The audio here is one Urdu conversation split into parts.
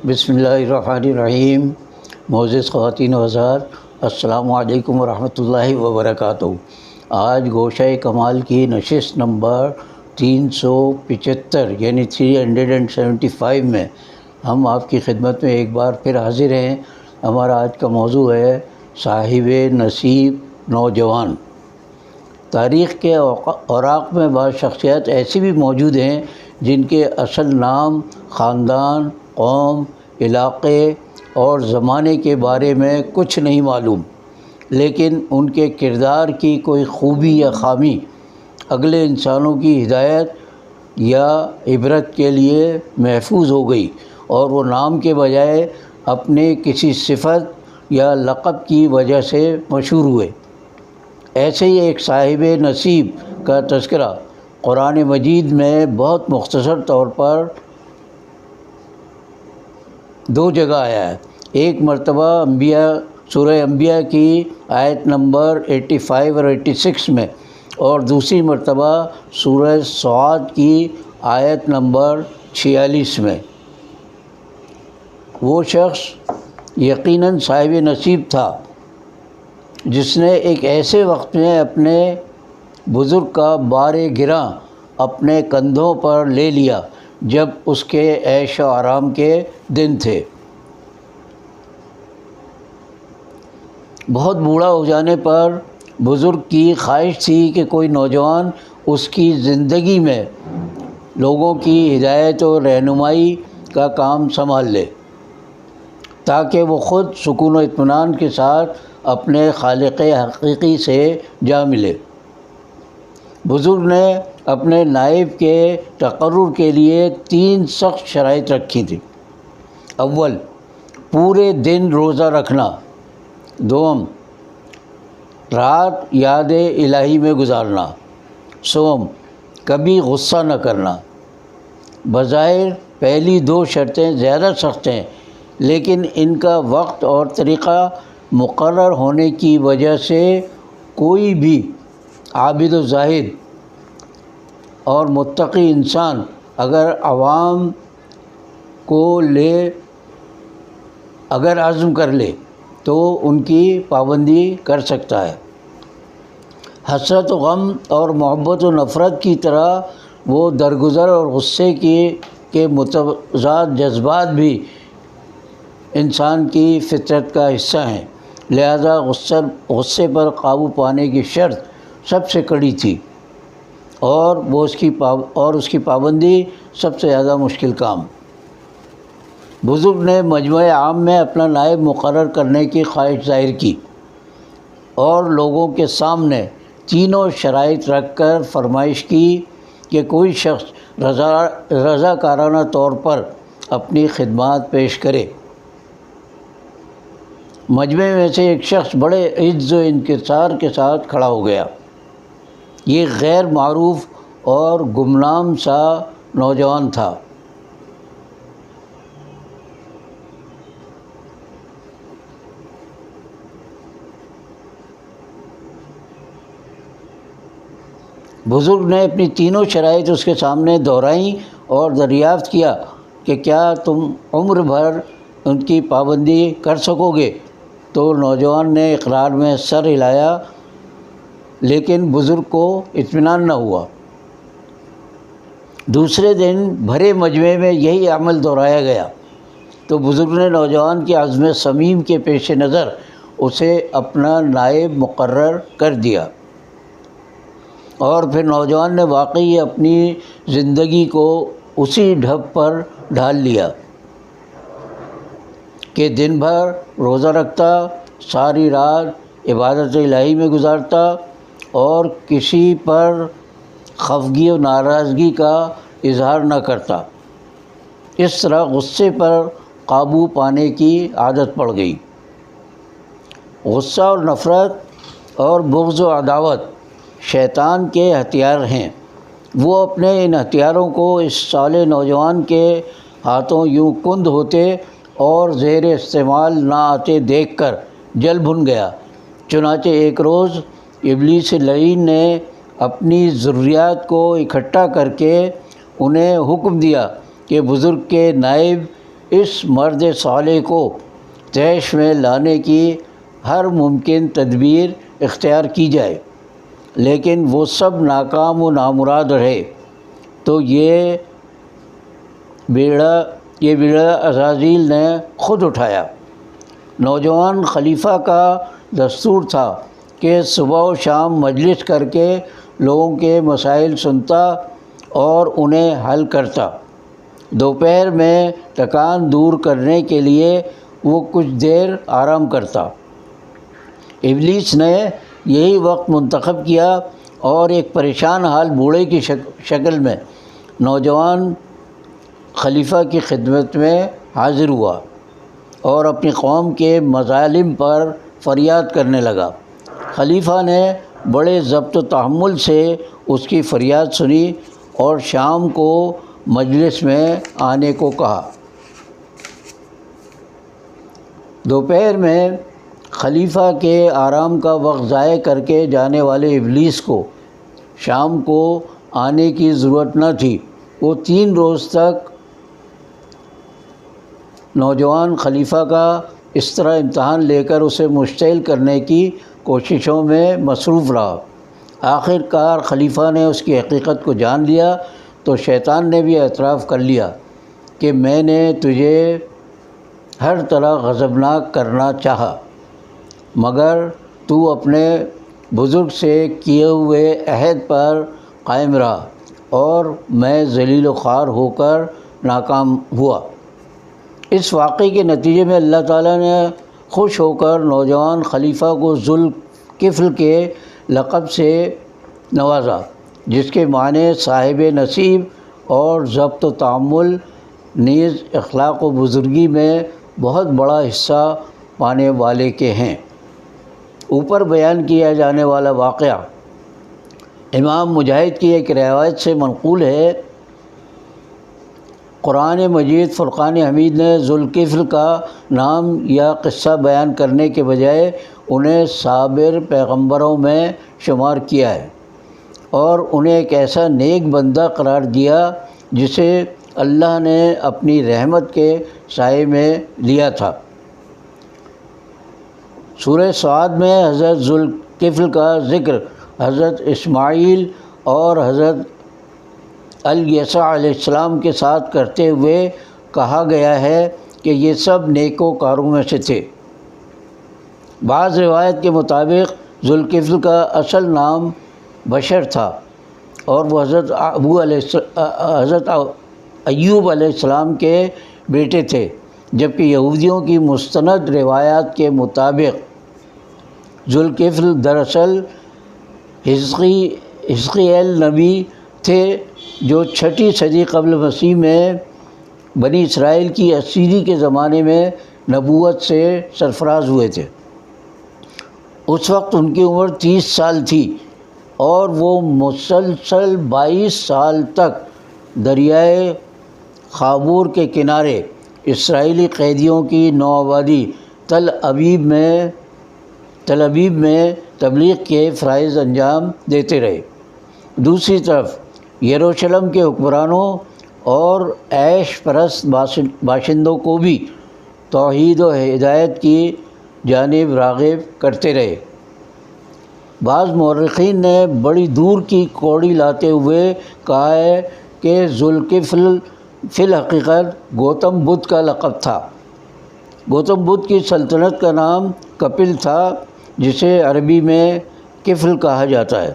بسم اللہ الرحمن الرحیم۔ معزز خواتین و حضرات، السلام علیکم ورحمۃ اللہ وبرکاتہ۔ آج گوشہ کمال کی نشست نمبر 375 یعنی 375 میں ہم آپ کی خدمت میں ایک بار پھر حاضر ہیں۔ ہمارا آج کا موضوع ہے صاحب نصیب نوجوان۔ تاریخ کے اوراق میں بعض شخصیات ایسی بھی موجود ہیں جن کے اصل نام، خاندان، قوم، علاقے اور زمانے کے بارے میں کچھ نہیں معلوم، لیکن ان کے کردار کی کوئی خوبی یا خامی اگلے انسانوں کی ہدایت یا عبرت کے لیے محفوظ ہو گئی اور وہ نام کے بجائے اپنے کسی صفت یا لقب کی وجہ سے مشہور ہوئے۔ ایسے ہی ایک صاحب نصیب کا تذکرہ قرآن مجید میں بہت مختصر طور پر 2 جگہ آیا ہے۔ ایک مرتبہ سورہ انبیاء کی آیت نمبر 85 اور 86 میں، اور دوسری مرتبہ سورہ صاد کی آیت نمبر 46 میں۔ وہ شخص یقیناً صاحب نصیب تھا جس نے ایک ایسے وقت میں اپنے بزرگ کا بار گراں اپنے کندھوں پر لے لیا جب اس کے عیش و آرام کے دن تھے۔ بہت بوڑھا ہو جانے پر بزرگ کی خواہش تھی کہ کوئی نوجوان اس کی زندگی میں لوگوں کی ہدایت و رہنمائی کا کام سنبھال لے تاکہ وہ خود سکون و اطمینان کے ساتھ اپنے خالق حقیقی سے جا ملے۔ بزرگ نے اپنے نائب کے تقرر کے لیے 3 سخت شرائط رکھی تھیں۔ اول، پورے دن روزہ رکھنا۔ دوم، رات یاد الہی میں گزارنا۔ سوم، کبھی غصہ نہ کرنا۔ بظاہر پہلی 2 شرطیں زیادہ سخت ہیں، لیکن ان کا وقت اور طریقہ مقرر ہونے کی وجہ سے کوئی بھی عابد و زاہد اور متقی انسان اگر عزم کر لے تو ان کی پابندی کر سکتا ہے۔ حسرت و غم اور محبت و نفرت کی طرح وہ درگزر اور غصے کے متضاد جذبات بھی انسان کی فطرت کا حصہ ہیں، لہذا غصے پر قابو پانے کی شرط سب سے کڑی تھی اور اس کی پابندی سب سے زیادہ مشکل کام۔ بزرگ نے مجمع عام میں اپنا نائب مقرر کرنے کی خواہش ظاہر کی اور لوگوں کے سامنے تینوں شرائط رکھ کر فرمائش کی کہ کوئی شخص رضاکارانہ طور پر اپنی خدمات پیش کرے۔ مجمع میں سے ایک شخص بڑے عجز و انکسار کے ساتھ کھڑا ہو گیا۔ یہ غیر معروف اور گمنام سا نوجوان تھا۔ بزرگ نے اپنی تینوں شرائط اس کے سامنے دہرائیں اور دریافت کیا کہ کیا تم عمر بھر ان کی پابندی کر سکو گے؟ تو نوجوان نے اقرار میں سر ہلایا، لیکن بزرگ کو اطمینان نہ ہوا۔ دوسرے دن بھرے مجمع میں یہی عمل دہرایا گیا تو بزرگ نے نوجوان کی عزم صمیم کے پیش نظر اسے اپنا نائب مقرر کر دیا، اور پھر نوجوان نے واقعی اپنی زندگی کو اسی ڈھب پر ڈھال لیا کہ دن بھر روزہ رکھتا، ساری رات عبادت الہی میں گزارتا اور کسی پر خفگی و ناراضگی کا اظہار نہ کرتا۔ اس طرح غصے پر قابو پانے کی عادت پڑ گئی۔ غصہ اور نفرت اور بغض و عداوت شیطان کے ہتھیار ہیں۔ وہ اپنے ان ہتھیاروں کو اس صالح نوجوان کے ہاتھوں یوں کند ہوتے اور زیر استعمال نہ آتے دیکھ کر جل بھن گیا۔ چنانچہ ایک روز ابلیس لعین نے اپنی ذریات کو اکٹھا کر کے انہیں حکم دیا کہ بزرگ کے نائب اس مرد صالح کو طیش میں لانے کی ہر ممکن تدبیر اختیار کی جائے، لیکن وہ سب ناکام و نامراد رہے، تو یہ بیڑا عزازیل نے خود اٹھایا۔ نوجوان خلیفہ کا دستور تھا کہ صبح و شام مجلس کر کے لوگوں کے مسائل سنتا اور انہیں حل کرتا۔ دوپہر میں تکان دور کرنے کے لیے وہ کچھ دیر آرام کرتا۔ ابلیس نے یہی وقت منتخب کیا اور ایک پریشان حال بوڑھے کی شکل میں نوجوان خلیفہ کی خدمت میں حاضر ہوا اور اپنی قوم کے مظالم پر فریاد کرنے لگا۔ خلیفہ نے بڑے ضبط و تحمل سے اس کی فریاد سنی اور شام کو مجلس میں آنے کو کہا۔ دوپہر میں خلیفہ کے آرام کا وقت ضائع کر کے جانے والے ابلیس کو شام کو آنے کی ضرورت نہ تھی۔ وہ 3 روز تک نوجوان خلیفہ کا اس طرح امتحان لے کر اسے مشتعل کرنے کی کوششوں میں مصروف رہا۔ آخر کار خلیفہ نے اس کی حقیقت کو جان لیا تو شیطان نے بھی اعتراف کر لیا کہ میں نے تجھے ہر طرح غضبناک کرنا چاہا، مگر تو اپنے بزرگ سے کیے ہوئے عہد پر قائم رہا اور میں ذلیل و خوار ہو کر ناکام ہوا۔ اس واقعے کے نتیجے میں اللہ تعالیٰ نے خوش ہو کر نوجوان خلیفہ کو ذوالکفل کے لقب سے نوازا، جس کے معنی صاحب نصیب اور ضبط و تحمل نیز اخلاق و بزرگی میں بہت بڑا حصہ پانے والے کے ہیں۔ اوپر بیان کیا جانے والا واقعہ امام مجاہد کی ایک روایت سے منقول ہے۔ قرآن مجید فرقان حمید نے ذوالکفل کا نام یا قصہ بیان کرنے کے بجائے انہیں صابر پیغمبروں میں شمار کیا ہے اور انہیں ایک ایسا نیک بندہ قرار دیا جسے اللہ نے اپنی رحمت کے سائے میں لیا تھا۔ سورہ صاد میں حضرت ذوالکفل کا ذکر حضرت اسماعیل اور حضرت الیسع علیہ السلام کے ساتھ کرتے ہوئے کہا گیا ہے کہ یہ سب نیکوکاروں میں سے تھے۔ بعض روایت کے مطابق ذوالکفل کا اصل نام بشر تھا اور وہ حضرت ایوب علیہ السلام کے بیٹے تھے، جبکہ یہودیوں کی مستند روایات کے مطابق ذوالکفل دراصل حزقیل نبی تھے جو 6 صدی قبل مسیح میں بنی اسرائیل کی اسیری کے زمانے میں نبوت سے سرفراز ہوئے تھے۔ اس وقت ان کی عمر 30 سال تھی اور وہ مسلسل 22 سال تک دریائے خابور کے کنارے اسرائیلی قیدیوں کی نوآبادی تل ابیب میں تبلیغ کے فرائض انجام دیتے رہے۔ دوسری طرف یروشلم کے حکمرانوں اور عیش پرست باشندوں کو بھی توحید و ہدایت کی جانب راغب کرتے رہے۔ بعض مورخین نے بڑی دور کی کوڑی لاتے ہوئے کہا ہے کہ ذوالکفل فی الحقیقت گوتم بدھ کا لقب تھا۔ گوتم بدھ کی سلطنت کا نام کپل تھا، جسے عربی میں کفل کہا جاتا ہے۔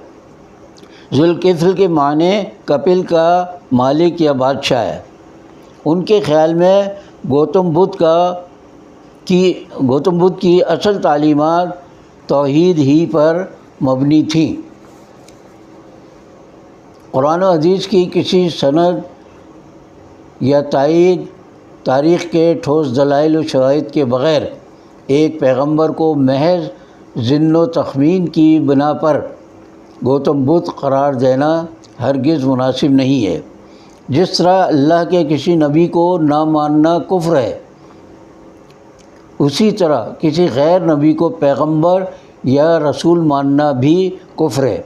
ذوالکفل کے معنی کپل کا مالک یا بادشاہ ہے۔ ان کے خیال میں گوتم بدھ کی اصل تعلیمات توحید ہی پر مبنی تھیں۔ قرآن و حدیث کی کسی سند یا تائید تاریخ کے ٹھوس دلائل و شواہد کے بغیر ایک پیغمبر کو محض ظن و تخمین کی بنا پر گوتم بدھ قرار دینا ہرگز مناسب نہیں ہے۔ جس طرح اللہ کے کسی نبی کو نہ ماننا کفر ہے، اسی طرح کسی غیر نبی کو پیغمبر یا رسول ماننا بھی کفر ہے۔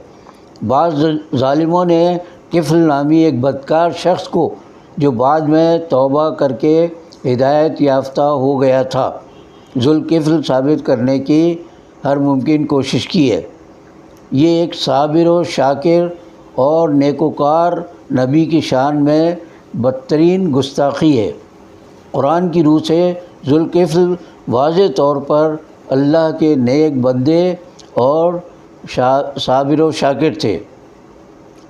بعض ظالموں نے کفل نامی ایک بدکار شخص کو، جو بعد میں توبہ کر کے ہدایت یافتہ ہو گیا تھا۔ ذوالکفل ثابت کرنے کی ہر ممکن کوشش کی ہے۔ یہ ایک صابر و شاکر اور نیکوکار نبی کی شان میں بدترین گستاخی ہے۔ قرآن کی روح سے ذوالکفل واضح طور پر اللہ کے نیک بندے اور صابر و شاکر تھے،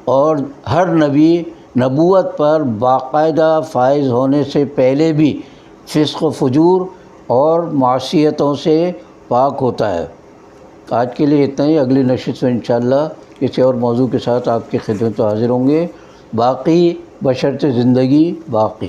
اور ہر نبی نبوت پر باقاعدہ فائز ہونے سے پہلے بھی فسق و فجور اور معصیتوں سے پاک ہوتا ہے۔ آج کے لیے اتنا ہی۔ اگلی نشست میں انشاءاللہ کسی اور موضوع کے ساتھ آپ کی خدمت میں حاضر ہوں گے۔ باقی بشرط زندگی باقی۔